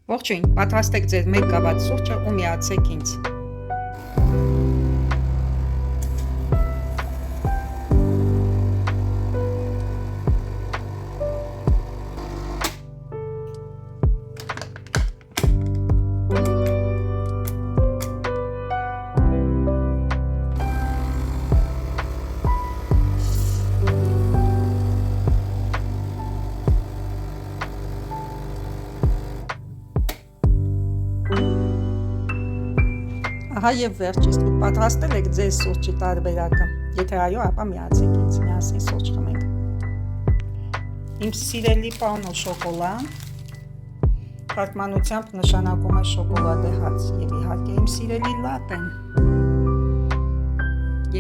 Ողջույն, պատրաստեք ձեր մեկ գավաթ սուրճը ու միացեք ինձ։ Ահա եւ վերջից դուք պատրաստել եք ձեր սուրճի տարբերակը։ Եթե այո, ապա միացեք ինձ, միասին սուրճ խմենք։ Իմ սիրելի պանո շոկոլան, թարգմանությամբ նշանակում է շոկոլադե հաց, եւ իհարկե իմ սիրելի լատեն։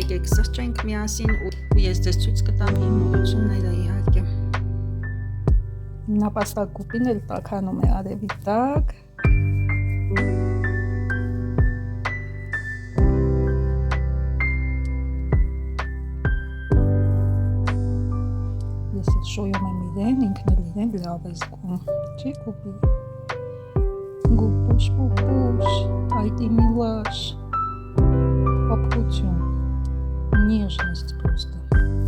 Եկեք սրճենք միասին ու ես ձեզ ցույց կտամ իմ նորությունները իհարկե։ Նապաստակ կուպին էլ տաքանում է արևի տակ։ Շոյում եմ իրեն, ինքն էլ իրեն լավ է զգում, չի կուպի, գուպուշ, այդի միլաշ, ապրություն, нежность просто,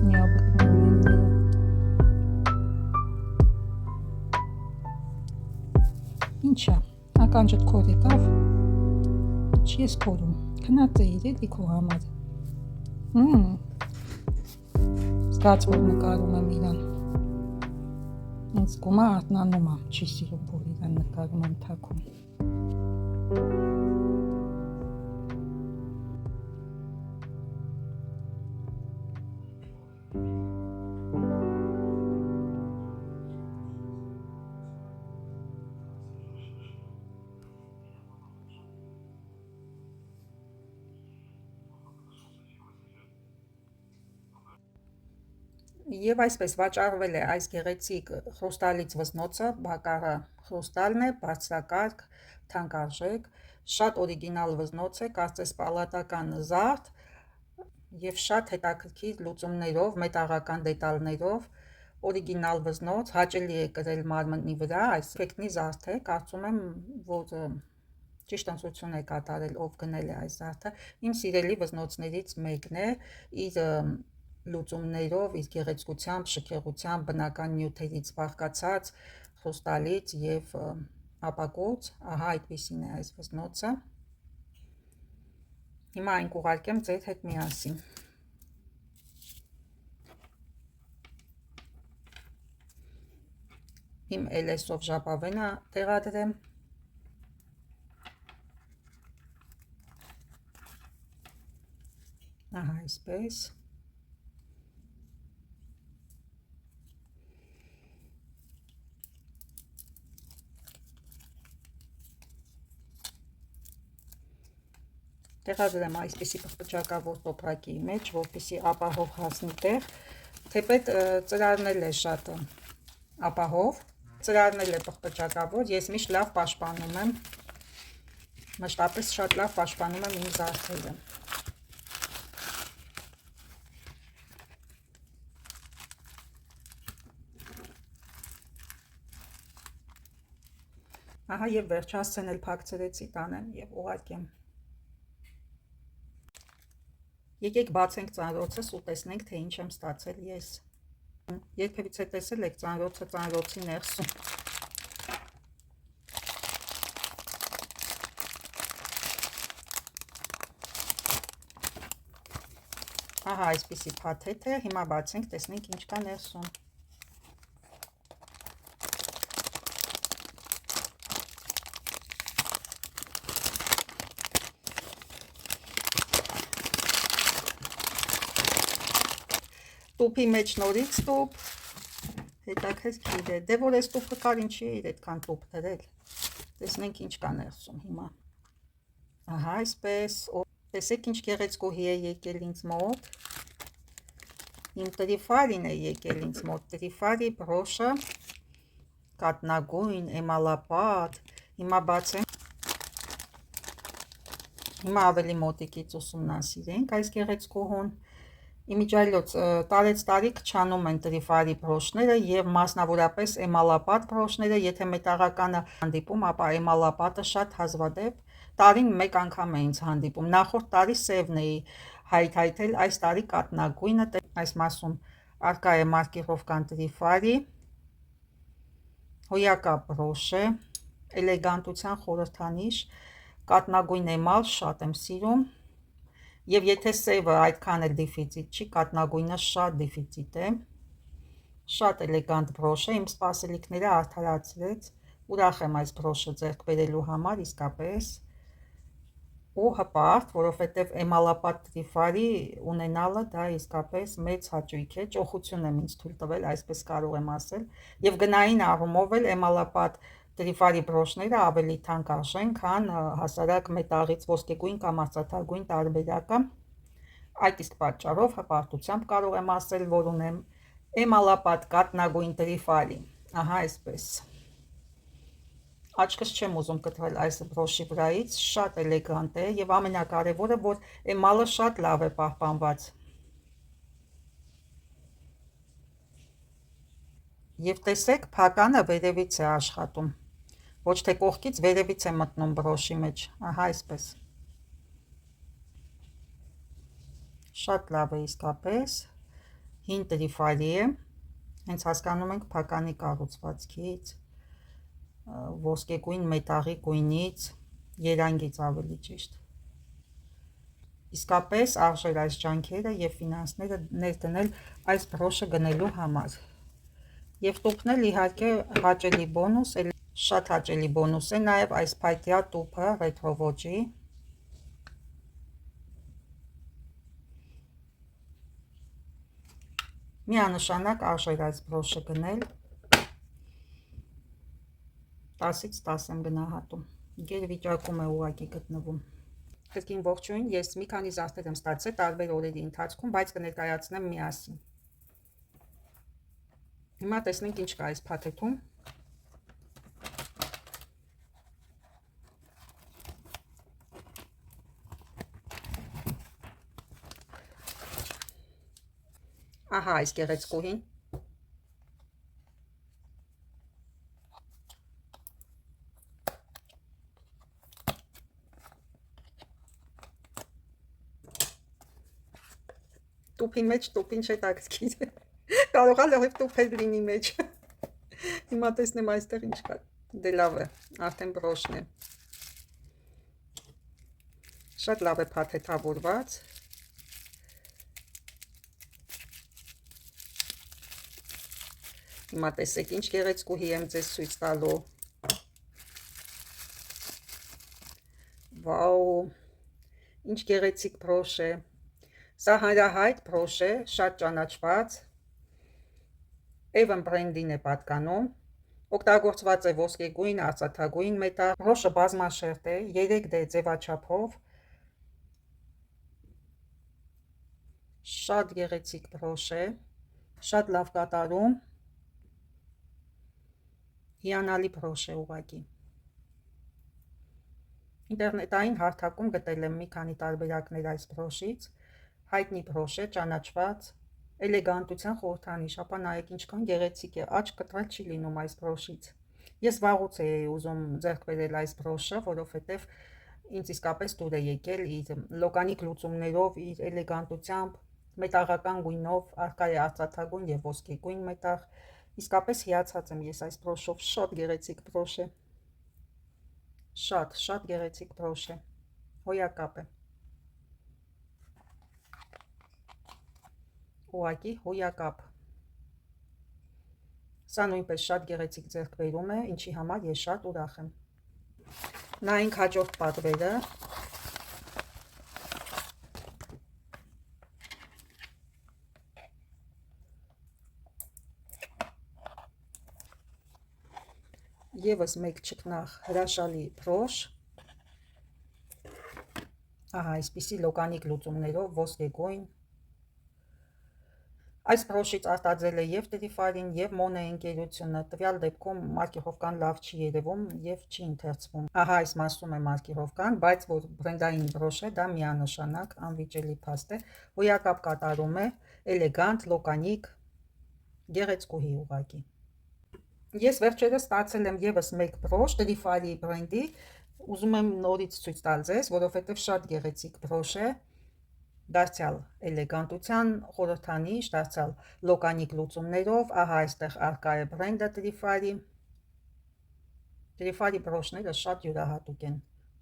необыкновенная. Ինչա, ականջդ քոր եկավ, չի ես քորում, քնած է իրելի քո համար, զգաց, որ նկարում եմ իրան. Ինձ գումա ատնանում եմ, չի սիրում, որ իրան նկարում եմ թաքում։ Եվ այսպես վաճառվել է այս գեղեցիկ խրուստալից վզնոցը, բակարը խրուստալն է, բարձրակարգ, թանկարժեք, շատ օրիգինալ վզնոց է, կարծես պալատական զարդ եւ շատ հետաքրքիր լուծումներով, մետաղական դետալներով, օրիգինալ վզնոց, հաճելի է կրել մարմնի վրա, այս էֆեկտնի զարդ է, կարծում եմ, որ ճիշտ ընտրություն է կատարել, ով գնել է այս զարդը, իմ սիրելի վզնոցներից մեկն է, իր լուծումներով, իր գեղեցկությամբ, շքեղությամբ, բնական նյութերից բաղկացած, խրուստալից եւ ապակոց, ահա այդպիսին է այս վզնոցը։ Հիմա այն կուղարկեմ ձեր հետ միասին։ Իմ LS-ով ժապավենը տեղադրեմ։ Ահա այսպես։ Տեղադրեմ այսպիսի պղպջակավոր տոպրակի մեջ, որպեսզի ապահով հասնի տեղ, թեպետ ծրարն էլ է շատ ապահով, ծրարն էլ է պղպջակավոր, ես միշտ լավ պաշտպանում եմ, մշտապես շատ լավ պաշտպանում եմ իմ զարդերը։ Ահա եւ վերջ, հասցեն էլ փակցրեցի տանեմ եւ ուղարկեմ։ Եկեք բացենք ծանրոցս ու տեսնենք, թե ինչ եմ ստացել ես։ Երբևիցե տեսել եք ծանրոցը ծանրոցի ներսում։ Ահա այսպիսի փաթեթ է, հիմա բացենք, տեսնենք ինչ կա ներսում։ Տուփի մեջ նորից տուփ, հետաքրքիր է, դե որ այս տուփը կար, ինչի էր այդքան տուփ դրել, տեսնենք ինչ կա ներսում հիմա, ահա այսպես, տեսեք ինչ գեղեցկուհի է եկել ինձ մոտ, իմ տրիֆարին է եկել ինձ մոտ, տրիֆարի բրոշը, կատնագույն, էմալապատ, հիմա բացենք, հիմա ավելի մոտիկից ուսումնասիրենք այս գեղեցկուհուն, Իմիջիայլոց տարեց-տարիք չանում են տրիֆարի բրոշները եւ մասնավորապես էմալապատ բրոշները, եթե մետաղականը հանդիպում, ապա էմալապատը շատ հազվադեպ տարին մեկ անգամ է ինձ հանդիպում։ Նախորդ տարի սևն էի հայթայթել, այս տարի կատնագույնը, այս մասում արկա է մարկիրովկան տրիֆարի, հոյակապ բրոշ է, էլեգանտության խորհրդանիշ, կատնագույն էմալ շատ եմ սիրում։ Եվ եթե սևը այդքան էլ դիֆիցիտ չի, կատնագույնը շատ դիֆիցիտ է, շատ էլեգանտ բրոշ է, իմ սպասելիքները արդարացրեց, ուրախ եմ այս բրոշը ձեռք բերելու համար իսկապես, ու հպարտ, որովհետև էմալապատ տրիֆարի ունենալը դա իսկապես մեծ հաճույք է, ճոխություն եմ ինձ թույլ տվել, այսպես կարող եմ ասել, եւ գնային առումով էլ էմալապատ տրիֆարի բրոշները ավելի թանկ արժեն, քան հասարակ մետաղից ոսկեգույն կամ արծաթագույն տարբերակը։ Այդ իսկ պատճառով հպարտությամբ կարող եմ ասել, որ ունեմ էմալապատ կատնագույն տրիֆարի, ահա այսպես։ Աչքս չեմ ուզում կտրել այս բրոշի վրայից, շատ էլեգանտ է եւ ամենակարևորը, որ էմալը շատ լավ է պահպանված։ Եվ տեսեք, փականը վերևից է աշխատում, ոչ թե կողքից, վերևից է մտնում բրոշի մեջ, ահա այսպես։ Շատ լավ է իսկապես, հին տրիֆարի է, հենց հասկանում ենք փականի կառուցվածքից, ոսկեգույն մետաղի գույնից, երանգից ավելի ճիշտ։ Իսկապես արժեր այս ջանքերը եւ ֆինանսները ներդնել այս բրոշը գնելու համար։ Եվ տուփն էլ իհարկե հաճելի բոնուս, շատ հաճելի բոնուս է նաեւ այս փայտյա տուփը ռետրո ոճի։ Միանշանակ արժեր այս բրոշը գնել, 10-ից 10 եմ գնահատում, գերվիճակում է ուղղակի գտնվում։ Կրկին ողջույն, ես մի քանի զարդեր եմ ստացել տարբեր օրերի ընթացքում, բայց կներկայացնեմ միասին։ Հիմա տեսնենք ինչ կա այս փաթեթում։ Ահա այս գեղեցկուհին։ Տուփի մեջ տուփին չհետաքրքիր է։ Կարող է լավ տուփեր լինի մեջ։ Հիմա տեսնեմ այստեղ ինչ կա։ Դե լավ է, արդեն բրոշն է։ Շատ լավ է փաթեթավորված։ Հիմա տեսեք ինչ գեղեցկուհի եմ ձեզ ցույց տալու։ Վաու, ինչ գեղեցիկ բրոշ է։ Սա հանրահայտ բրոշ է, շատ ճանաչված։ Avon բրենդին է պատկանում։ Օգտագործված է ոսկեգույն, արծաթագույն մետաղ։ Բրոշը բազմաշերտ է, 3D ձևաչափով։ Շատ գեղեցիկ բրոշ է, շատ լավ կատարում։ Հիանալի բրոշ է ուղղակի։ Ինտերնետային հարթակում գտել եմ մի քանի տարբերակներ այս բրոշից, հայտնի բրոշ է, ճանաչված, էլեգանտության խորհրդանիշ, ապա նայեք ինչքան գեղեցիկ է, աչք կտրել չի լինում այս բրոշից։ Ես վաղուց էի ուզում ձեռք բերել այս բրոշը, որովհետև ինձ իսկապես դուր է եկել իր լոկանիկ լուծումներով, իր էլեգանտությամբ, մետաղական գույնով, արկա է արծաթագույն եւ ոսկեգույն մետաղ։ Իսկապես հիացած եմ ես այս բրոշով, շատ գեղեցիկ բրոշ է։ Շատ գեղեցիկ բրոշ է, հոյակապ է, ուղղակի հոյակապ։ Սա նույնպես շատ գեղեցիկ ձեռքբերում է, ինչի համար ես շատ ուրախ եմ։ Նայենք հաջորդ պատվերը։ Եվս մեկ չքնաղ հրաշալի բրոշ, ահա այսպիսի լոկանիկ լուծումներով, ոսկեգույն, Այս բրոշից արտադրել է և Տրիֆարին, և Մոնե ընկերությունը, տվյալ դեպքում մարկիրովկան լավ չի երևում և չի ընթերցվում։ Ահա այս մասում է մարկիրովկան, բայց որ բրենդային բրոշ է, դա միանշանակ անվիճելի փաստ է, հոյակապ կատարում է, էլեգանտ, լոկանիկ, գեղեցկուհի ուղղակի։ Ես վերջերս ստացել եմ եւս մեկ բրոշ Տրիֆարի բրենդի, ուզում եմ նորից ցույց տալ ձեզ, որովհետև շատ գեղեցիկ բրոշ է, դարձյալ էլեգանտության խորհրդանիշ, դարձյալ լոկանիկ լուծումներով, ահա այստեղ արկա է բրենդը Տրիֆարի։ Տրիֆարի բրոշները շատ յուրահատուկ են,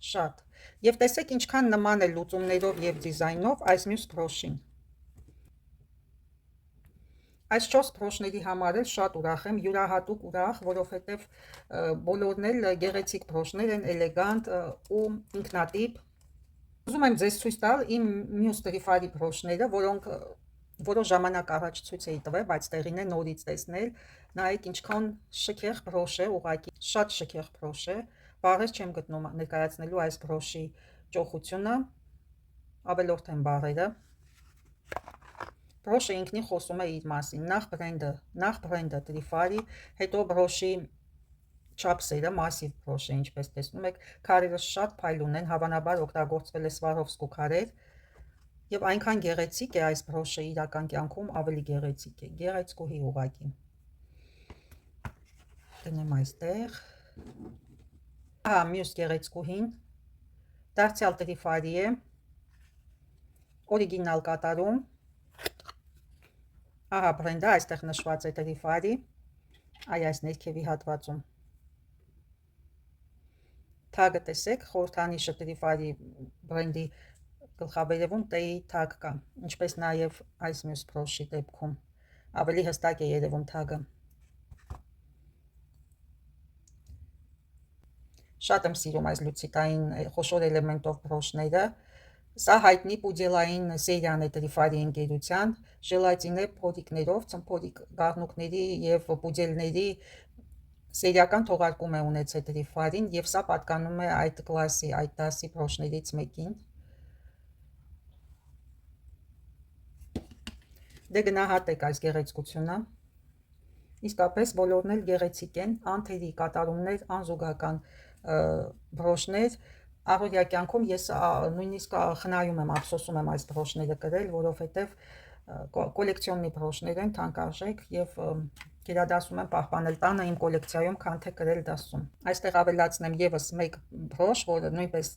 շատ։ Եվ տեսեք ինչքան նման է լուծումներով և դիզայնով այս մյուս բրոշին։ Այս 4 բրոշների համար էլ շատ ուրախ եմ, յուրահատուկ ուրախ, որովհետև բոլորն էլ գեղեցիկ բրոշներ են, էլեգանտ ու ինքնատիպ։ Ուզում եմ ձեզ ցույց տալ իմ մյուս Տրիֆարի բրոշները, որոնք որոշ ժամանակ առաջ ցույց էի տվել, բայց տեղին է նորից տեսնել։ Նայեք ինչքան շքեղ բրոշ է, ուղղակի շատ շքեղ բրոշ է։ Բառեր չեմ գտնում ներկայացնելու այս բրոշի ճոխությունը, ավելորդ են բառերը։ Բրոշը ինքնին խոսում է իր մասին, նախ բրենդը Տրիֆարի, հետո բրոշի չափսերը, մասիվ բրոշ է, ինչպես տեսնում եք, քարերը շատ փայլուն են, հավանաբար օգտագործվել է Սվարովսկու քարեր, եւ այնքան գեղեցիկ է այս բրոշը, իրական կյանքում ավելի գեղեցիկ է, գեղեցկուհի ուղղակի։ Դնեմ այստեղ։ Ահա մյուս գեղեցկուհին, դարձյալ Տրիֆարի է, օրիգինալ կատարում։ Ահա բրենդը, այստեղ նշված է Տրիֆարի, այս ներքևի հատվածում։ Թագը տեսեք, խորհրդանիշը Տրիֆարի բրենդի գլխավերևում T-ի թագ կա, ինչպես նաև այս մյուս բրոշի դեպքում։ Ավելի հստակ է երևում թագը։ Շատ եմ սիրում այս լուծիկային խոշոր էլեմենտով բրոշները։ Սա հայտնի պուդելային սերիան է Տրիֆարի ընկերության, ժելատինե փորիկներով, ցմփորիկ գաղնուկների և պուդելների սերիական թողարկում է ունեցել Տրիֆարին, և սա պատկանում է այդ կլասի, այդ դասի բրոշներից մեկին։ Դե գնահատեք այս գեղեցկությունը։ Իսկապես բոլորն էլ գեղեցիկ են, անթերի կատարումներ, անզուգական բրոշներ։ Առօրյա կյանքում ես նույնիսկ խնայում եմ, ափսոսում եմ այս բրոշները կրել, որովհետև կոլեկցիոնի բրոշներ են, թանկարժեք, և գերադասում եմ պահպանել տանը իմ կոլեկցիայում, քան թե կրել դասում։ Այստեղ ավելացնեմ եւս մեկ բրոշ, որը նույնպես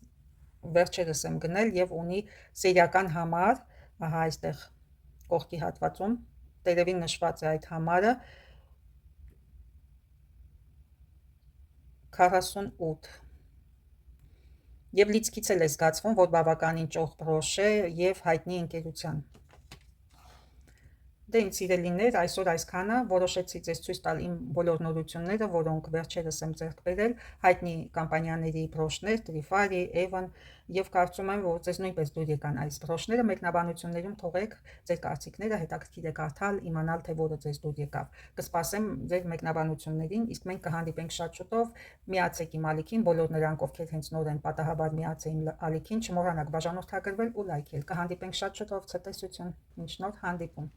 վերջերս եմ գնել եւ ունի սերիական համար, ահա այստեղ կողքի հատվածում տերևին նշված է այդ համարը 48, եւ լիցքից էլ է զգացվում, որ բավականին ճոխ բրոշ է եւ հայտնի ընկերության։ Դե ինձ սիրելիներ, այսօր այսքանը, որոշեցի ձեզ ցույց տալ իմ բոլոր նորությունները, որոնք վերջերս եմ ձեռք բերել, հայտնի կամպանիաների բրոշներ, Տրիֆարի, Avon, եւ կարծում եմ, որ ձեզ նույնպես դուր եկան այս բրոշները, մեկնաբանություններում թողեք ձեր կարծիքները, հետաքրքիր է կարդալ, իմանալ, թե որը ձեզ դուր եկավ։ Կսպասեմ ձեր մեկնաբանություններին, իսկ մենք կհանդիպենք շատ շուտով, միացեք իմ ալիքին, բոլոր նրանք, ովքեր հենց նոր են, պատահաբար միացե իմ ալիքին, չմոռանաք բաժանորդագրվել ու լայքել։ Կհանդիպենք շատ շուտով, ցտեսություն, մինչ նոր հանդիպում։